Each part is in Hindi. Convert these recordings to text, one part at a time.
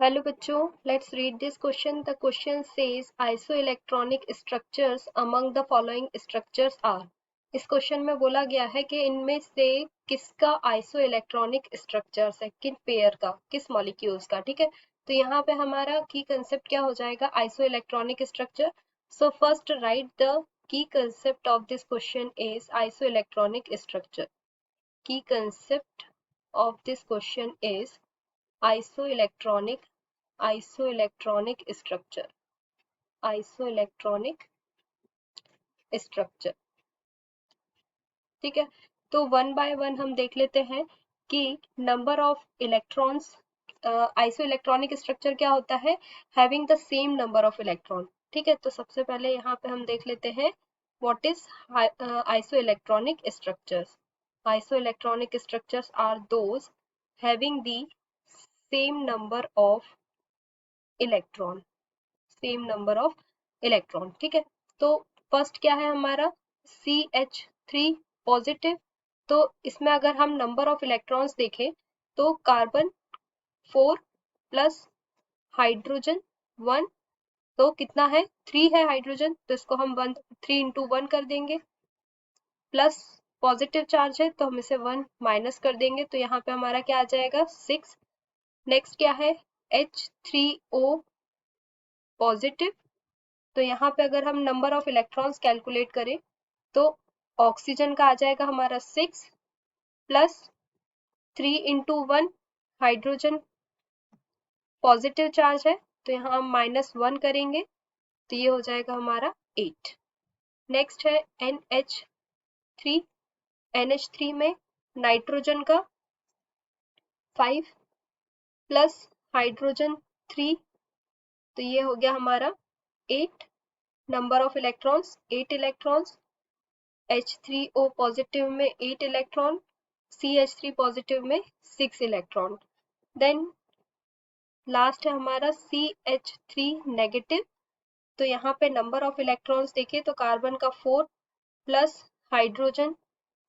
हेलो बच्चों, let's read this question. The question says isoelectronic structures among the following structures are. इस क्वेश्चन में बोला गया है कि इनमें से किसका आइसोइलेक्ट्रॉनिक स्ट्रक्चर्स है, किन पेयर का, किस मॉलिक्यूल्स का. ठीक है, तो यहाँ पे हमारा की कंसेप्ट क्या हो जाएगा, isoelectronic structure. So first right the key concept of this question is isoelectronic structure. Key concept of this question is isoelectronic structure. Isoelectronic structure. ठीक है, तो वन बाय वन हम देख लेते हैं कि number of electrons. Isoelectronic structure क्या होता है, having the same number of electron. ठीक है, तो सबसे पहले यहाँ पे हम देख लेते हैं what is isoelectronic structures. Isoelectronic structures are those having the same number of electron. Same number of electron. ठीक है, तो फर्स्ट क्या है हमारा CH3 पॉजिटिव. तो इसमें अगर हम नंबर ऑफ इलेक्ट्रॉन्स देखें तो कार्बन 4 प्लस हाइड्रोजन 1, तो कितना है 3 है हाइड्रोजन, तो इसको हम 3 इंटू 1 कर देंगे. प्लस पॉजिटिव चार्ज है तो हम इसे 1 माइनस कर देंगे, तो यहाँ पे हमारा क्या आ जाएगा 6. नेक्स्ट क्या है H3O पॉजिटिव. तो यहाँ पे अगर हम नंबर ऑफ इलेक्ट्रॉन्स कैलकुलेट करें तो ऑक्सीजन का आ जाएगा हमारा 6 plus 3 into 1 hydrogen positive charge है, तो यहाँ हम -1 करेंगे, तो ये हो जाएगा हमारा 8. नेक्स्ट है NH3. NH3 में नाइट्रोजन का 5 प्लस हाइड्रोजन 3, तो ये हो गया हमारा 8. Number of electrons 8 electrons. H3O positive में 8 इलेक्ट्रॉन, CH3 पॉजिटिव में 6 इलेक्ट्रॉन. देन लास्ट है हमारा CH3 नेगेटिव. तो यहाँ पे नंबर ऑफ इलेक्ट्रॉन्स देखें तो कार्बन का 4 plus hydrogen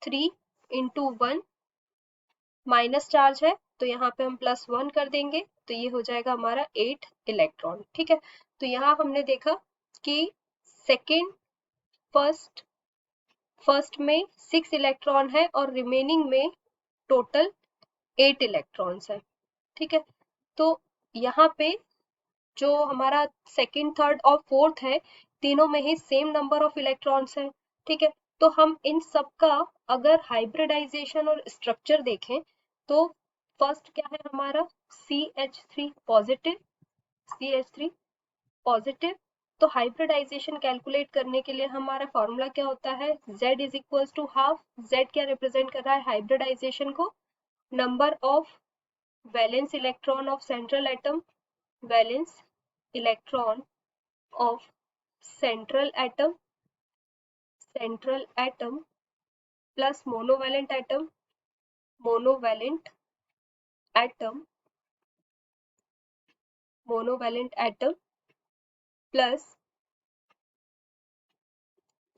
3 into 1 minus charge है, तो यहाँ पे हम +1 कर देंगे, तो ये हो जाएगा हमारा 8 इलेक्ट्रॉन. ठीक है, तो यहाँ हमने देखा कि सेकेंड फर्स्ट में 6 इलेक्ट्रॉन है और रिमेनिंग में टोटल 8 इलेक्ट्रॉन्स है. ठीक है, तो यहाँ पे जो हमारा सेकेंड थर्ड और फोर्थ है तीनों में ही सेम नंबर ऑफ इलेक्ट्रॉन्स है. ठीक है, तो हम इन सब का अगर हाइब्रिडाइजेशन और स्ट्रक्चर देखें तो फर्स्ट क्या है हमारा CH3 पॉजिटिव. CH3 पॉजिटिव, तो हाइब्रिडाइजेशन कैलकुलेट करने के लिए हमारा फॉर्मूला क्या होता है, Z is equal to half. Z क्या रिप्रेजेंट कर रहा है हाइब्रिडाइजेशन को, number of valence electron of central atom, valence electron of central atom plus monovalent atom plus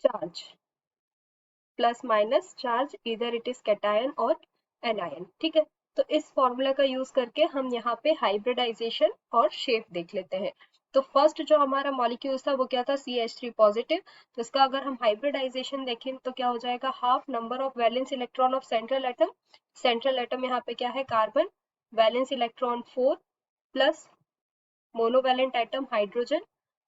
charge, plus minus charge, इधर इट इज कैटायन और एनायन. ठीक है, तो इस फॉर्मूला का यूज करके हम यहाँ पे हाइब्रिडाइजेशन और शेप देख लेते हैं. तो फर्स्ट जो हमारा मॉलिक्यूल था वो क्या था CH3 पॉजिटिव. तो इसका अगर हम हाइब्रिडाइजेशन देखें तो क्या हो जाएगा, half number of valence electron of central atom यहाँ पे क्या है carbon, valence electron 4 plus monovalent atom hydrogen,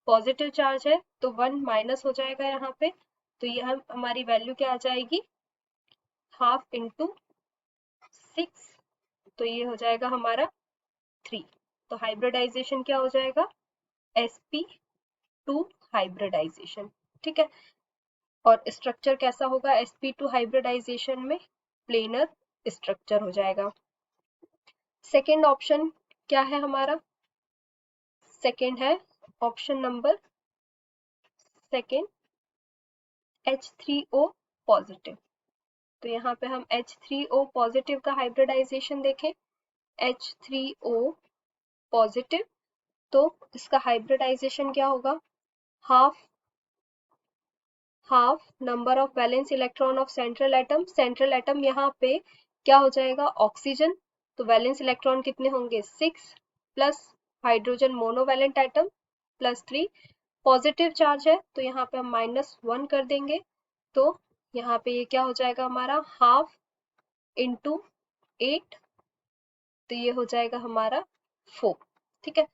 positive charge है तो 1 माइनस हो जाएगा यहाँ पे, तो ये हमारी वैल्यू क्या आ जाएगी हाफ इंटू 6, तो ये हो जाएगा हमारा 3. तो हाइब्रिडाइजेशन क्या हो जाएगा sp2 हाइब्रिडाइजेशन. ठीक है, और स्ट्रक्चर कैसा होगा sp2 हाइब्रिडाइजेशन में, प्लेनर स्ट्रक्चर हो जाएगा. सेकेंड ऑप्शन क्या है हमारा, सेकेंड है option number second H3O positive. तो यहाँ पे हम H3O पॉजिटिव का हाइब्रिडाइजेशन देखें, H3O पॉजिटिव, तो इसका हाइब्रिडाइजेशन क्या होगा, half number of valence electron of central atom यहाँ पे क्या हो जाएगा ऑक्सीजन, तो वैलेंस इलेक्ट्रॉन कितने होंगे 6 plus hydrogen monovalent atom +3, positive charge है तो यहाँ पे हम -1 कर देंगे, तो यहाँ पे ये क्या हो जाएगा हमारा, हाफ इंटू 8, तो ये हो जाएगा हमारा 4। ठीक है,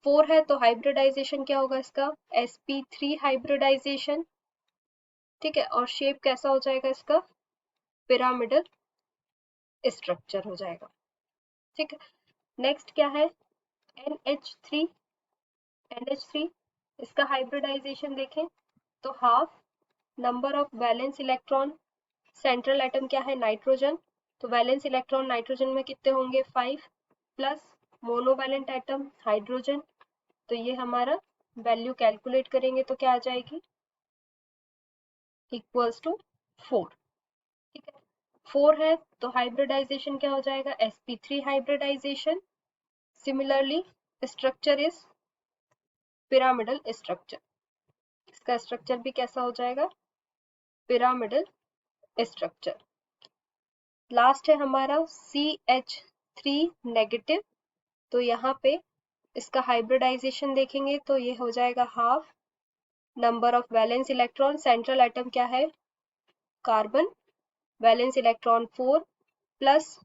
4 है तो हाइब्रिडाइजेशन क्या होगा इसका, sp3 हाइब्रिडाइजेशन। ठीक है, और शेप कैसा हो जाएगा इसका, पिरामिडल स्ट्रक्चर हो जाएगा। ठीक है, नेक्स्ट क्या है, NH3, NH3 इसका हाइब्रिडाइजेशन देखें तो half number of valence electron, central atom क्या है, नाइट्रोजन, तो वैलेंस इलेक्ट्रॉन नाइट्रोजन में कितने होंगे, 5, प्लस मोनोवैलेंट एटम हाइड्रोजन, तो ये हमारा वैल्यू कैलकुलेट करेंगे तो क्या आ जाएगी, इक्वल्स टू 4। ठीक है, 4 है तो हाइब्रिडाइजेशन क्या हो जाएगा, sp3 hybridization. Similarly structure is pyramidal structure, इसका स्ट्रक्चर भी कैसा हो जाएगा, पिरामिडल स्ट्रक्चर। लास्ट है हमारा CH3 नेगेटिव, तो यहाँ पे इसका हाइब्रिडाइजेशन देखेंगे तो ये हो जाएगा half number of valence electron, central atom क्या है, carbon, valence electron 4 plus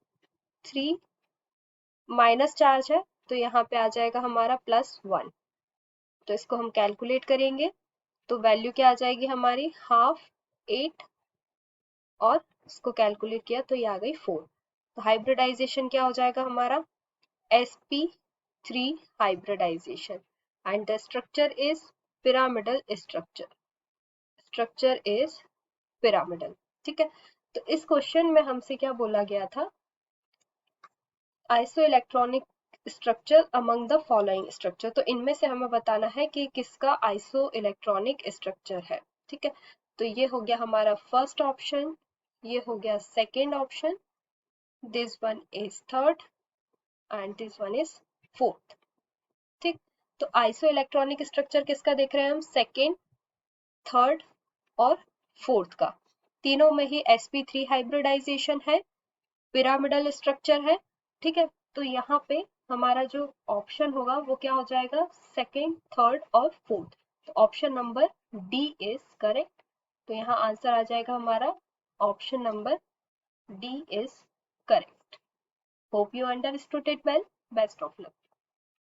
3, minus charge है तो यहाँ पे आ जाएगा हमारा +1, तो इसको हम कैलकुलेट करेंगे तो वैल्यू क्या आ जाएगी हमारी, हाफ 8, और इसको कैलकुलेट किया तो ये आ गई 4, तो हाइब्रिडाइजेशन क्या हो जाएगा हमारा, sp3 hybridization, and the structure is pyramidal structure, structure is pyramidal। ठीक है, तो इस क्वेश्चन में हमसे क्या बोला गया था, iso electronic structure among the following structure, तो इनमें से हमें बताना है कि किसका आइसो इलेक्ट्रॉनिक स्ट्रक्चर है। ठीक है, तो ये हो गया हमारा फर्स्ट ऑप्शन, ये हो गया second option, this one is third, and this one is fourth. ठीक, तो आइसो इलेक्ट्रॉनिक स्ट्रक्चर किसका देख रहे हैं हम, सेकेंड, थर्ड और फोर्थ का, तीनों में ही sp3 हाइब्रिडाइजेशन है, पिरामिडल स्ट्रक्चर है। ठीक है, तो यहाँ पे हमारा जो ऑप्शन होगा वो क्या हो जाएगा, सेकेंड, थर्ड और फोर्थ, तो option number D is correct, तो यहाँ आंसर आ जाएगा हमारा option number D is correct. Hope you understood it well, best of luck.